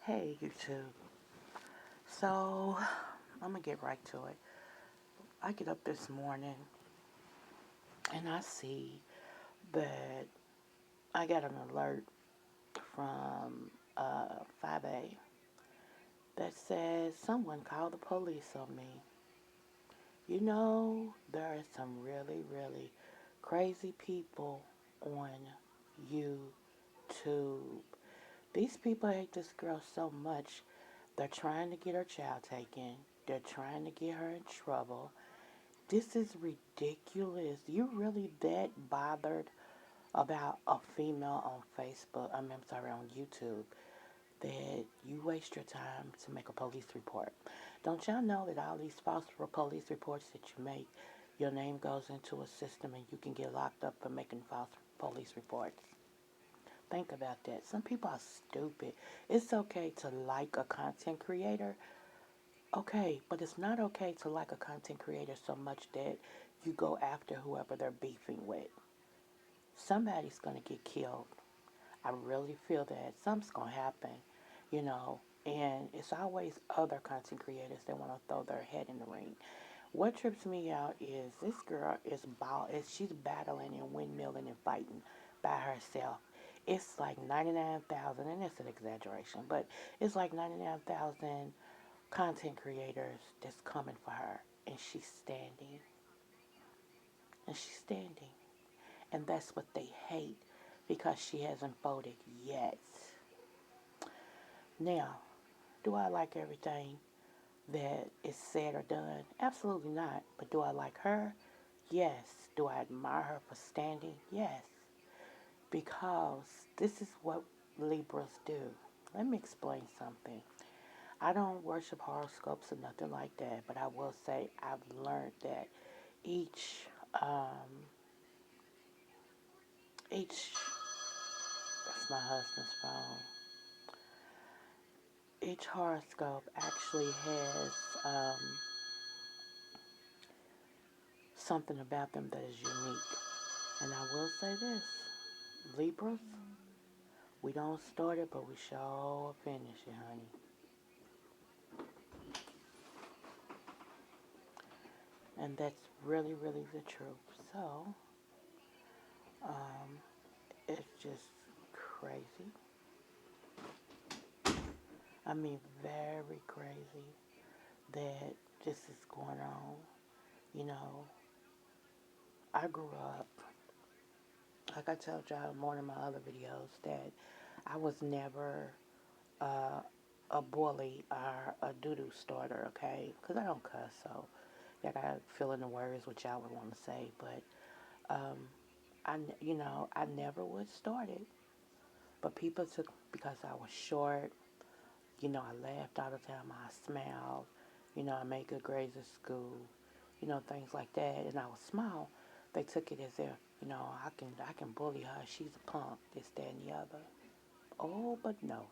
Hey, YouTube. So, I'm gonna get right to it. I get up this morning and I see that I got an alert from Fyebabe that says someone called the police on me. You know, there are some really, really crazy people on YouTube. These people hate this girl so much, they're trying to get her child taken. They're trying to get her in trouble. This is ridiculous. You really that bothered about a female on Facebook, I'm sorry, on YouTube, that you waste your time to make a police report? Don't y'all know that all these false police reports that you make, your name goes into a system and you can get locked up for making false police reports? Think about that. Some people are stupid. It's okay to like a content creator. Okay, but it's not okay to like a content creator so much that you go after whoever they're beefing with. Somebody's going to get killed. I really feel that something's going to happen, you know, and it's always other content creators that want to throw their head in the ring. What trips me out is this girl she's battling and windmilling and fighting by herself. It's like 99,000, and it's an exaggeration, but it's like 99,000 content creators that's coming for her, and she's standing, and she's standing. And that's what they hate because she hasn't voted yet. Now, do I like everything that is said or done? Absolutely not. But do I like her? Yes. Do I admire her for standing? Yes. Because this is what Libras do. Let me explain something. I don't worship horoscopes or nothing like that, but I will say I've learned that each um, each that's my husband's phone. Each horoscope actually has something about them that is unique. And I will say this, Libras, we don't start it, but we sure finish it, honey. And that's really, really the truth. So, um, it's just crazy. I mean, very crazy that this is going on. You know, I grew up, like I told y'all in one of my other videos, that I was never uh, a bully or a doo-doo starter, okay? Because I don't cuss, so I got to fill in the words what y'all would want to say. But, I never would start it. But people took, because I was short, I laughed all the time, I smiled, I made good grades at school, things like that. And I was small. They took it as if, I can bully her. She's a punk, this, that, and the other. Oh, but no.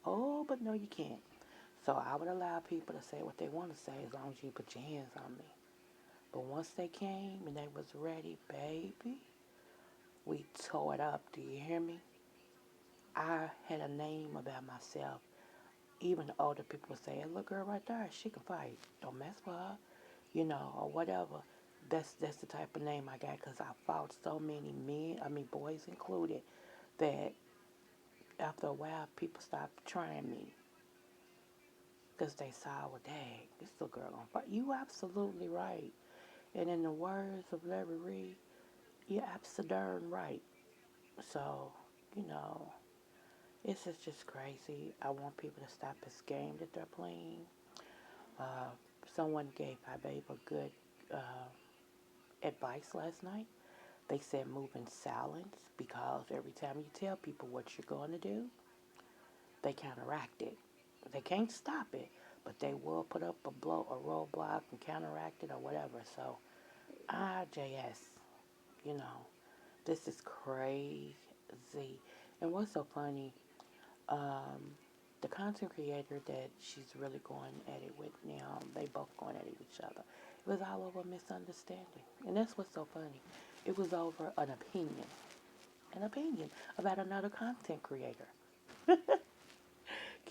Oh, but no, you can't. So I would allow people to say what they want to say as long as you put your hands on me. But once they came and they was ready, baby, we tore it up. Do you hear me? I had a name about myself. Even older people would say, hey, look, girl, right there, she can fight. Don't mess with her, or whatever. That's the type of name I got because I fought so many men, boys included, that after a while, people stopped trying me. Because they saw, well, dang, this little girl gonna fight. You absolutely right. And in the words of Larry Reed, you're absolutely right. So, you know, this is just crazy. I want people to stop this game that they're playing. Uh, Someone gave Fyebabe a good advice last night. They said move in silence because every time you tell people what you're going to do, they counteract it. They can't stop it, but they will put up a roadblock and counteract it or whatever. So, JS, you know, this is crazy. And what's so funny, um, the content creator that she's really going at it with now, they both going at it with each other. It was all over a misunderstanding. And that's what's so funny. It was over an opinion about another content creator.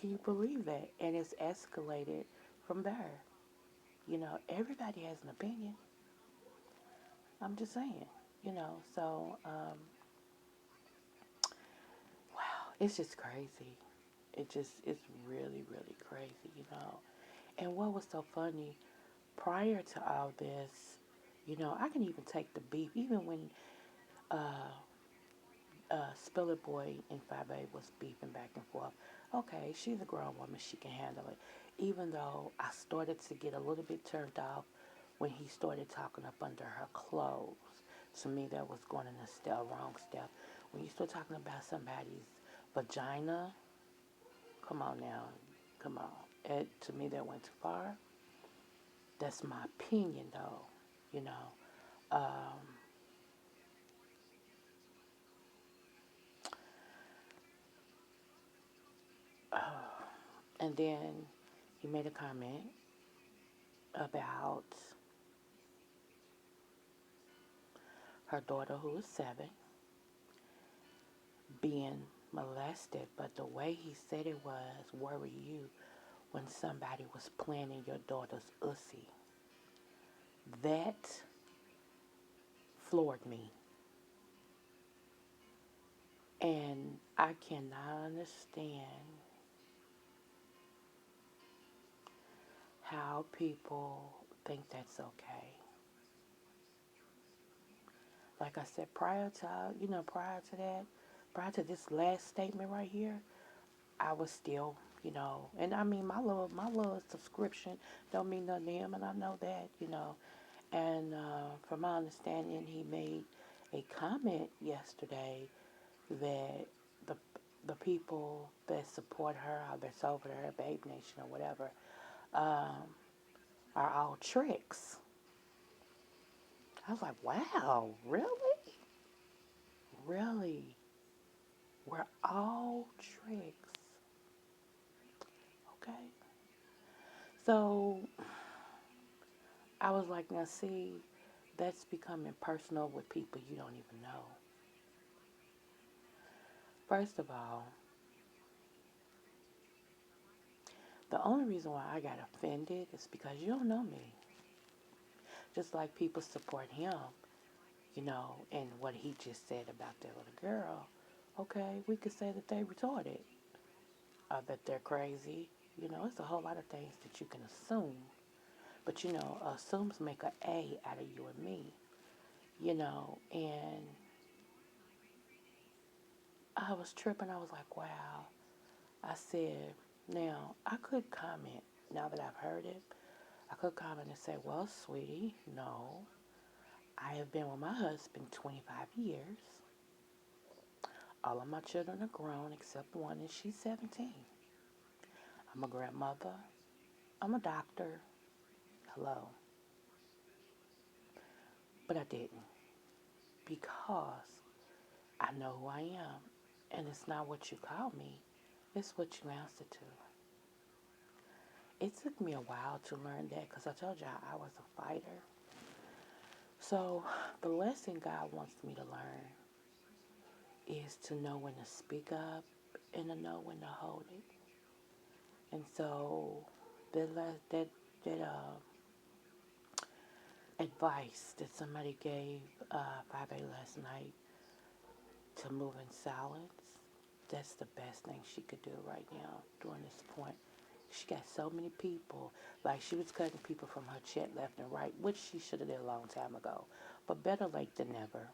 Can you believe that? And it's escalated from there. Everybody has an opinion. I'm just saying, so, wow, it's just crazy. It's really, really crazy. And what was so funny, prior to all this, I can even take the beef, even when uh, Spiller Boy and Fyebabe was beefing back and forth. Okay, she's a grown woman, she can handle it. Even though I started to get a little bit turned off when he started talking up under her clothes. To me, that was going in a wrong step. When you start talking about somebody's vagina, come on now, come on. To me, that went too far. That's my opinion, though. You know, um, and then he made a comment about her daughter, who is 7, being molested. But the way he said it was, where were you when somebody was playing in your daughter's ussy? That floored me. And I cannot understand how people think that's okay. Like I said, prior to that, prior to this last statement right here, I was still, and I mean, my little subscription don't mean nothing to him, and I know that. And from my understanding, he made a comment yesterday that the the people that support her, or that's over there, Babe Nation or whatever, um, are all tricks. I was like, wow, really? Really? We're all tricks. Okay. So I was like, now see, that's becoming personal with people you don't even know. First of all, the only reason why I got offended is because you don't know me. Just like people support him, and what he just said about that little girl. Okay, we could say that they retarded, or that they're crazy. It's a whole lot of things that you can assume. But assumes make a A out of you and me. And I was tripping. I was like, wow. I said, now I could comment. Now that I've heard it, I could comment and say, well, sweetie, no. I have been with my husband 25 years. All of my children are grown except one, and she's 17. I'm a grandmother. I'm a doctor. Hello. But I didn't, because I know who I am. And it's not what you call me, it's what you answer to. It took me a while to learn that, because I told y'all I was a fighter. So the lesson God wants me to learn is to know when to speak up and to know when to hold it. And so that advice that somebody gave 5A last night, to move in silence, that's the best thing she could do right now during this point. She got so many people, like she was cutting people from her chat left and right, which she should have did a long time ago, but better late than never.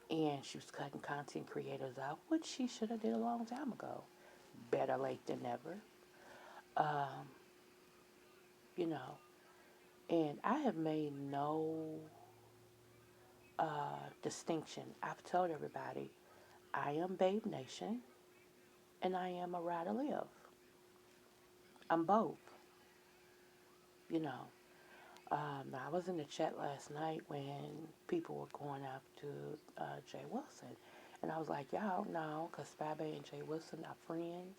And she was cutting content creators out, which she should have did a long time ago. Better late than never. Um, you know, and I have made no distinction. I've told everybody I am Babe Nation and I am a Ride to Live. I'm both, you know. I was in the chat last night when people were going after Jay Wilson. And I was like, y'all know, because Fyebabe and Jay Wilson are friends.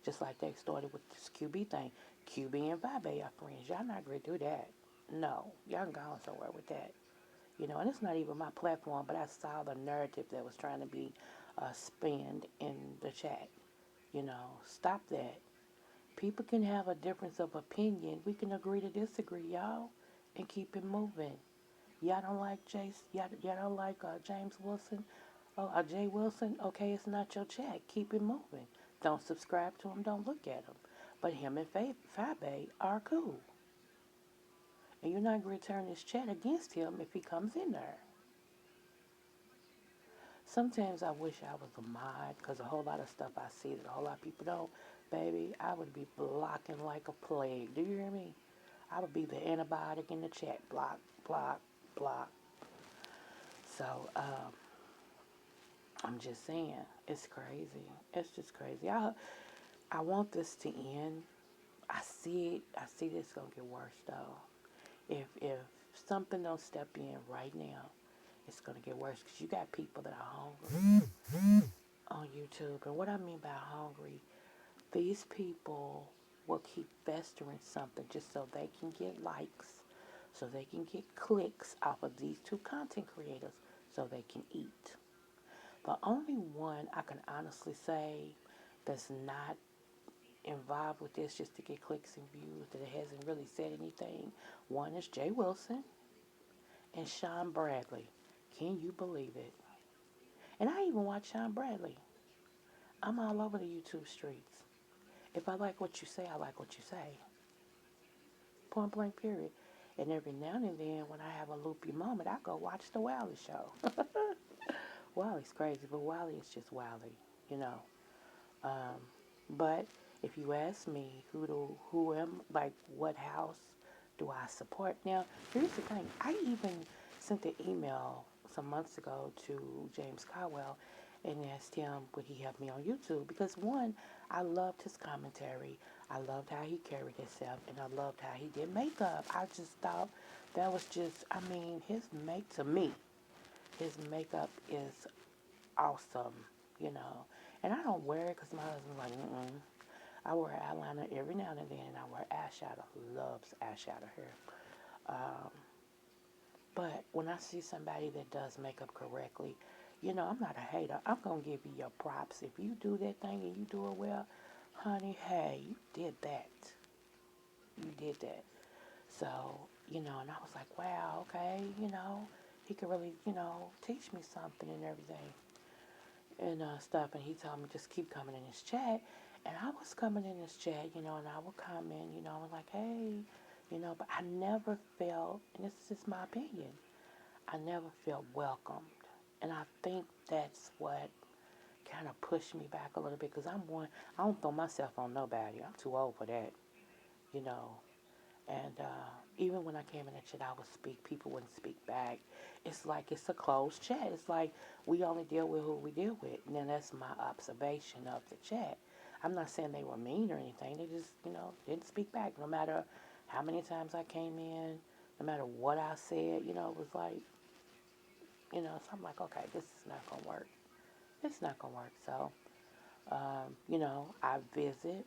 Just like they started with this QB thing. QB and Fyebabe are friends. Y'all not going to do that. No. Y'all can go somewhere with that. And it's not even my platform, but I saw the narrative that was trying to be spinned in the chat. Stop that. People can have a difference of opinion. We can agree to disagree, y'all, and keep it moving. Y'all don't like y'all don't like James Wilson? Oh, Jay Wilson? Okay, it's not your chat. Keep it moving. Don't subscribe to him. Don't look at him. But him and Fyebabe are cool. And you're not going to turn this chat against him if he comes in there. Sometimes I wish I was a mod because a whole lot of stuff I see that a whole lot of people don't. Baby, I would be blocking like a plague. Do you hear me? I would be the antibiotic in the chat. Block, block, block. So, I'm just saying, it's crazy. It's just crazy. I want this to end. I see it. I see this gonna get worse though. If something don't step in right now, it's gonna get worse because you got people that are hungry on YouTube. And what I mean by hungry, these people will keep festering something just so they can get likes, so they can get clicks off of these two content creators, so they can eat. The only one I can honestly say that's not involved with this just to get clicks and views, that it hasn't really said anything, one is Jay Wilson and Sean Bradley. Can you believe it? And I even watch Sean Bradley. I'm all over the YouTube streets. If I like what you say, I like what you say. Point blank, period. And every now and then, when I have a loopy moment, I go watch the Wiley show. Wiley's crazy, but Wiley is just Wiley, you know. Um, but if you ask me what house do I support? Now, here's the thing. I even sent an email some months ago to James Caldwell and asked him would he help me on YouTube because one, I loved his commentary. I loved how he carried himself, and I loved how he did makeup. I just thought that was just, I mean, to me, his makeup is awesome, you know. And I don't wear it because my husband's like, mm-mm. I wear eyeliner every now and then, and I wear eyeshadow. Loves eyeshadow here. Um, but when I see somebody that does makeup correctly, you know, I'm not a hater. I'm going to give you your props. If you do that thing and you do it well, honey, hey, you did that. You did that. So, you know, and I was like, wow, okay, you know, he could really, you know, teach me something and everything. And stuff, and he told me just keep coming in his chat, and I was coming in his chat, you know, and I would comment, you know, I was like, hey, you know, but I never felt, and this is just my opinion, I never felt welcomed, and I think that's what kind of pushed me back a little bit, because I don't throw myself on nobody, I'm too old for that, you know, and even when I came in the chat, I would speak. People wouldn't speak back. It's like it's a closed chat. It's like we only deal with who we deal with. And then that's my observation of the chat. I'm not saying they were mean or anything. They just, you know, didn't speak back. No matter how many times I came in, no matter what I said, you know, it was like, you know, so I'm like, okay, this is not going to work. It's not going to work. So, you know, I visit.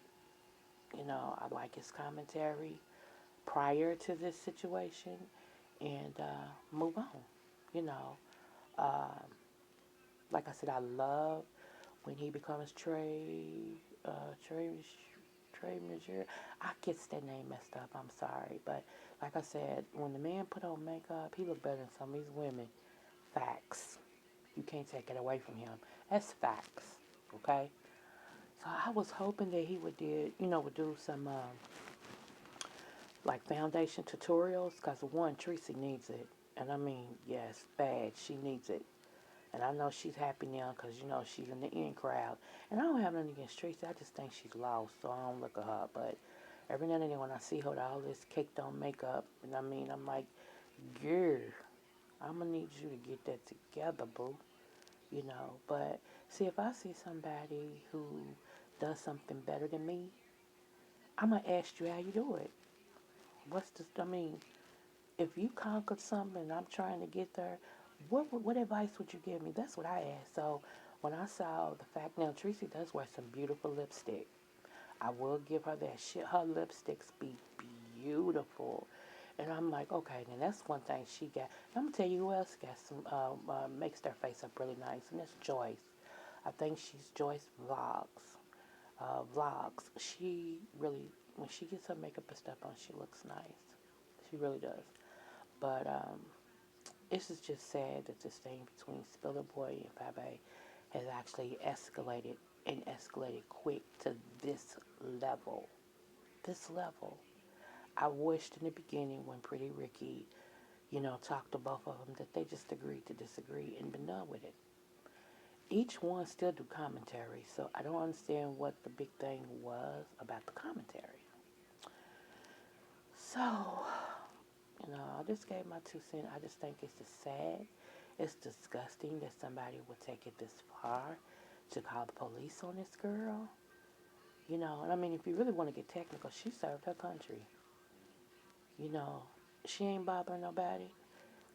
You know, I like his commentary prior to this situation and move on. You know, um, like I said, I love when he becomes uh, Trey, Trey Major. I get that name messed up. I'm sorry, but like I said, when the man put on makeup, he looked better than some of these women. Facts. You can't take it away from him. That's facts. Okay. So I was hoping that he would do some like foundation tutorials because one, Tracy needs it. And I mean, yes, bad. She needs it. And I know she's happy now because, you know, she's in the in crowd. And I don't have nothing against Tracy. I just think she's lost, so I don't look at her. But every now and then when I see her with all this caked on makeup, and I mean, I'm like, girl, I'm going to need you to get that together, boo. You know, but see, if I see somebody who does something better than me, I'm going to ask you how you do it. I mean, if you conquered something and I'm trying to get there, what advice would you give me? That's what I asked. So when I saw the fact, now Tracy does wear some beautiful lipstick. I will give her that shit. Her lipsticks be beautiful. And I'm like, okay, then that's one thing she got. I'm gonna tell you who else got some makes their face up really nice, and that's Joyce. I think she's Joyce Vlogs. vlogs. She really, when she gets her makeup and stuff on, she looks nice. She really does. But this is just sad that this thing between Spiller Boy and Fyebabe has actually escalated and escalated quick to this level. This level. I wished in the beginning when Pretty Ricky, talked to both of them that they just agreed to disagree and been done with it. Each one still do commentary, so I don't understand what the big thing was about the commentary. So, I just gave my 2 cents. I just think it's just sad. It's disgusting that somebody would take it this far to call the police on this girl. And I mean, if you really want to get technical, she served her country. You know, she ain't bothering nobody.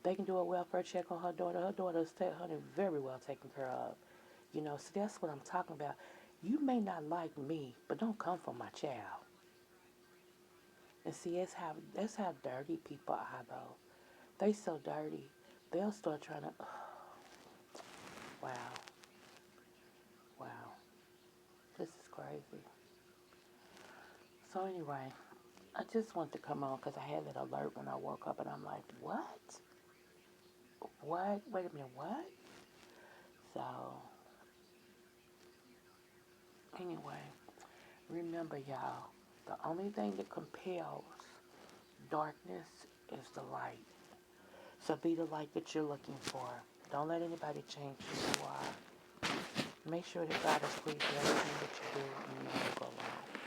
They can do a welfare check on her daughter. Her daughter is very well taken care of. So that's what I'm talking about. You may not like me, but don't come for my child. And see, that's how dirty people are, though. They so dirty. They'll start trying to. Wow, wow, this is crazy. So anyway, I just want to come on because I had that alert when I woke up, and I'm like, what? What? Wait a minute, what? So anyway, remember, y'all, the only thing that compels darkness is the light. So be the light that you're looking for. Don't let anybody change who you are. Make sure that God is pleased with everything that you do and you never go wrong.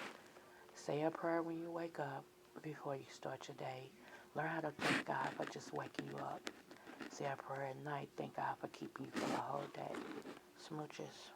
Say a prayer when you wake up before you start your day. Learn how to thank God for just waking you up. Say a prayer at night. Thank God for keeping you for the whole day. Smooches.